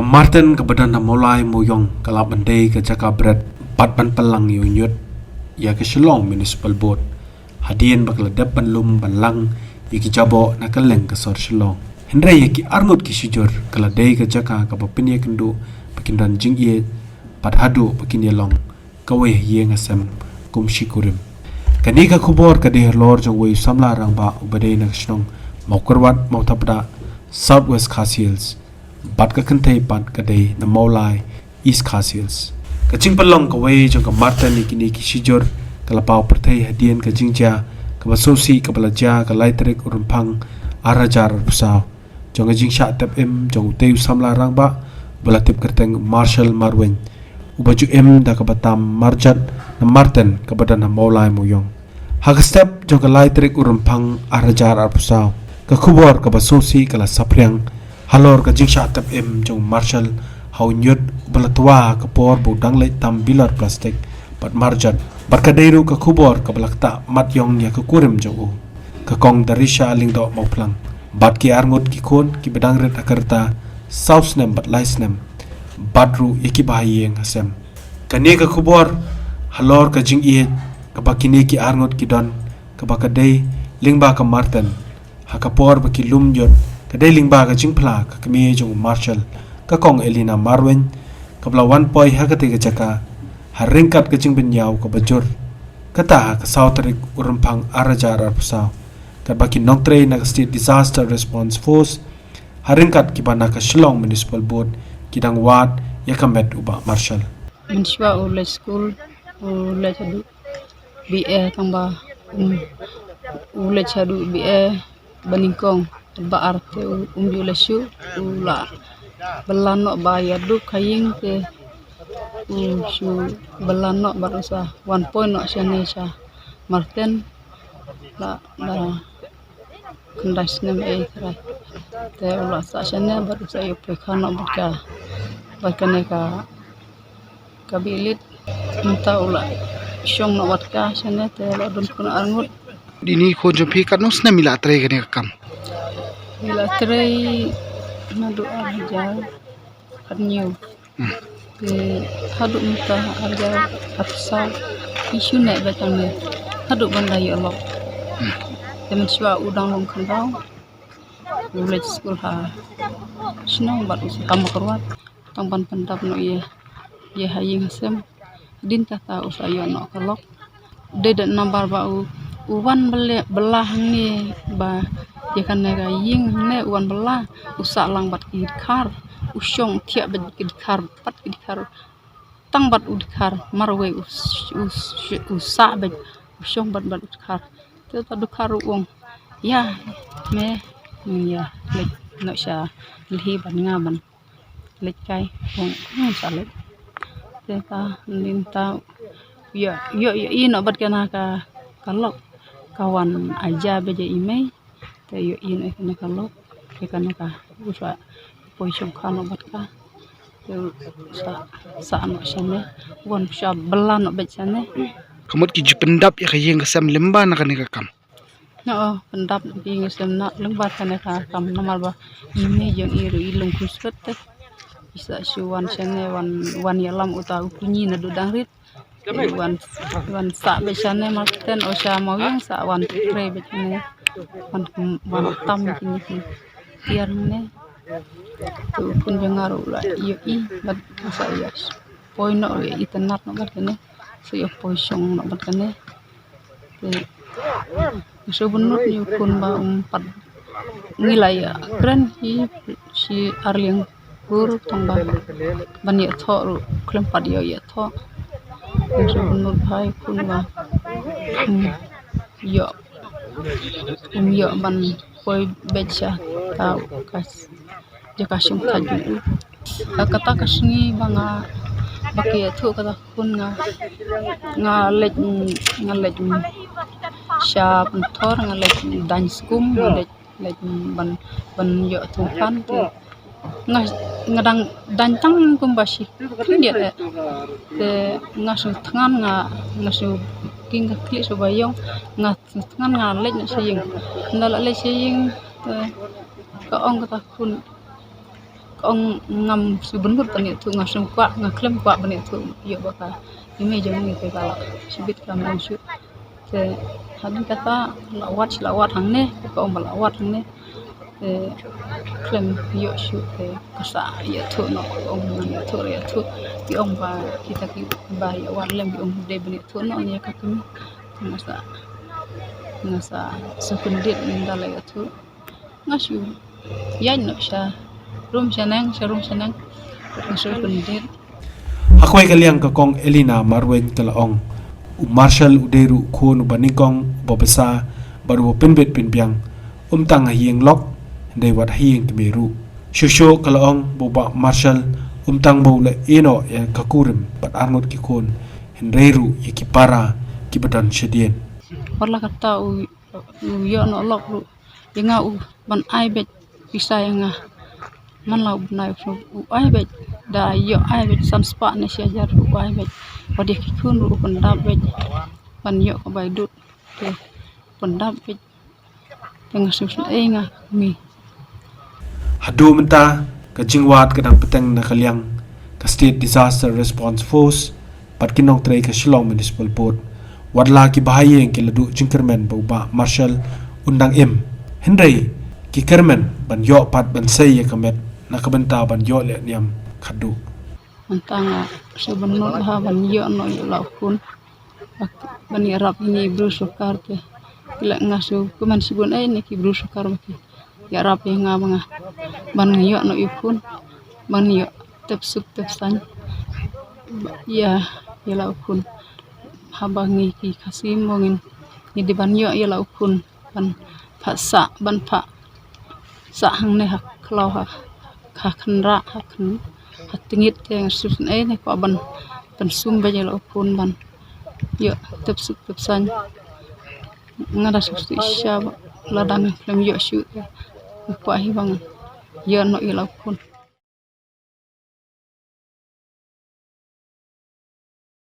Martin kebadan na mulai moyong kalap bandai ke jaka berat 4 ban pelang yunyut ya ke Shillong Municipal Board hadian bakal depan lum balang yaki jabo na keleng ke sor Shillong Hendra yaki arngut ki sujur keladai ke jaka ke bapinia kendu pakindan jing ye pad hadu pakinia long kawai ye ngasem kum shikurim kani ka kubor ka deh lor jong wei samla rang ba ubadai na Shillong mau kerwat mau tapda Southwest Khas Hills bat ka kentai pat ka deh na maulai East Khas Hills kacing pelong ka wei jong ka Martin ni ki sujur kalapau pertai hadian ka jingja ka basosi ka belaja ka laitrik urumpang arajar pusau jong jing sha tap em jong teu samla rang ba belatip kerteng Marshall Marwen ubaju em da ka batam marjat na Martin ka badan na maulai moyong hak step jong ka laitrik urumpang arajar pusau ka kubor ka basosi ka la sapriang halor ka jing sha tap em jong Marshall hau nyut belatwa ka por budang le tam bilar plastik pat marjat barkadairu ka kubor ka balakta mat yong ya ka kurim jong ka kong darisha lingdo mauplang bat ki arngut ki kon ki bedang ret akarta south nem bat laisnem badru yaki bahayeng hasem kane ka kubor halor ka jing ie ka bakine ki arngut ki don ka bakadai lingba ka Martin hakapor ba ki lumjot kadai lingba ka jing phla ka kami jong Marshall ka kong Elina Marwen ka bla 1 poi hakate ka jaka haringkat ka jing benyau ka bajur kata ka sautrik urumpang arajar pusau ka baki noktre na state disaster response force haringkat ki bana ka Shillong Municipal Board kidang ward yakamet uba Marshall Menshwa ule school ule chadu BA tamba ule chadu BA baningkong ba arte ule shu ula belano ba yadu kaying te shu belano barusa 1 point no shanesha Martin la kendas nem tra te ula sa shane barusa yo pekhano bakane ka kabilit minta ula syong no watka shane te la dun kuna arngut Dini ko jumpi kanus na mila tray gani kam. mila tray na do arja kanyu te hadu minta arja atsa isu ne batang ne hadu banda yo lo temen shwa udang long khandau ule school ha snong bat kam korwat tang ban pendap no ye haying sem din tata usayo no kalok de number ba uwan belah ni ba ye kan ga ying ne uwan belah usa lang bat ki khar usyong thia bat ki khar pat ki khar tang bat ud khar marwe usa bat usyong bat khar te ta du khar uong ya me ya lek no sha lhi ban ngaban lek kai uong sa lek te ta linta ya ino bat kana ka kalok kawan aja beja imei te yo ino kana kalok kana ka uswa poisong khano bat ka te sa no shane won sha belan no bet shane Kamut ki jupendap ya kayeng kasam lemba na kani kam. no pendap bing sem na lembat kana ka kam nomor ba imei yang iru ilung kusut te bisa syuwan shane wan yalam uta kunyi na do dangrit wan sa besane Martin osha mawing sa wan tre betane wan tam kini tiar ne tu pun jangaru la yo I bat sa ya point no itenat no bat ne so yo poisong no bat ne so bunut ni pun ba umpat ngilai kren si arling gur tongba banyak tho klempat yo ya tho so bunut hai pun ba yo yo ban poi becha ta kas jaka sim khaju kata kasni banga baki thu kata kun nga lek sha thor nga lek dan skum lek ban yo thu kan te ngadang dan tang kumbasi dia te ngasu tangan ngasu king kli so bayong tangan nga lek na saying ndala lek saying ka ong kata kun ong ngam subunut pani tu ngasum kwa ngaklem kwa pani tu yo baka ime jong ni te bala sibit kam ang shoot te hadin kata lawat hangne ko ong lawat hangne te klem yo shoot te kasa ya tu no ong ngan tu ya tu ki ong ba kita ki ba ya war lem ong de bani tu no ni ka kum ngasa sekundit ndala ya tu ngasu yan no siya room sanang ngasu sekundit Hakwai kaliang kakong Elina Marwen kalaong Marshall uderu khon baningkong bobesa baru penbet penbiang tang hieng lok ndai wat hieng kemeru shusho kalaong boba Marshall tang bole eno ya kakurim bat arnot ki khon henreru ya kipara kibadan shedien Orla kata u yo no lok ru yenga u ban ai bet bisa yenga man lau benai u ai bet da yo ai bet sam spa ne sia jar u ai bet padi ki kun ru pendap bet pan yo ka bai dut te pendap bet tengah susun enga mi hadu menta ka jingwat kadang peteng na kaliang ka State Disaster Response Force pat kinong tray ka Shillong Municipal Board wadla ki bahayeng ki ladu jingkermen boba Marshall undang Henry ki kermen ban yo pat ban say kamet na kabenta ban yo le niam khadu antanga sebenut ha ban yo no yo lau kun ban yarap ni brusukar te kila ngasu kuman sibun ni ki brusukar maki yarap yang ngabanga ban yo no ikun ban yo tepsan ya lau kun habangi ki kasim mongin ni di ban yo lau kun ban phasa ban pha sa hang ne hak klau ha khanra hakn hatingit yang susun ne ko ban sum ba lau kun ban yo tepsan ngada susu isya ladang lem yo shu ko hi bang yo no lau kun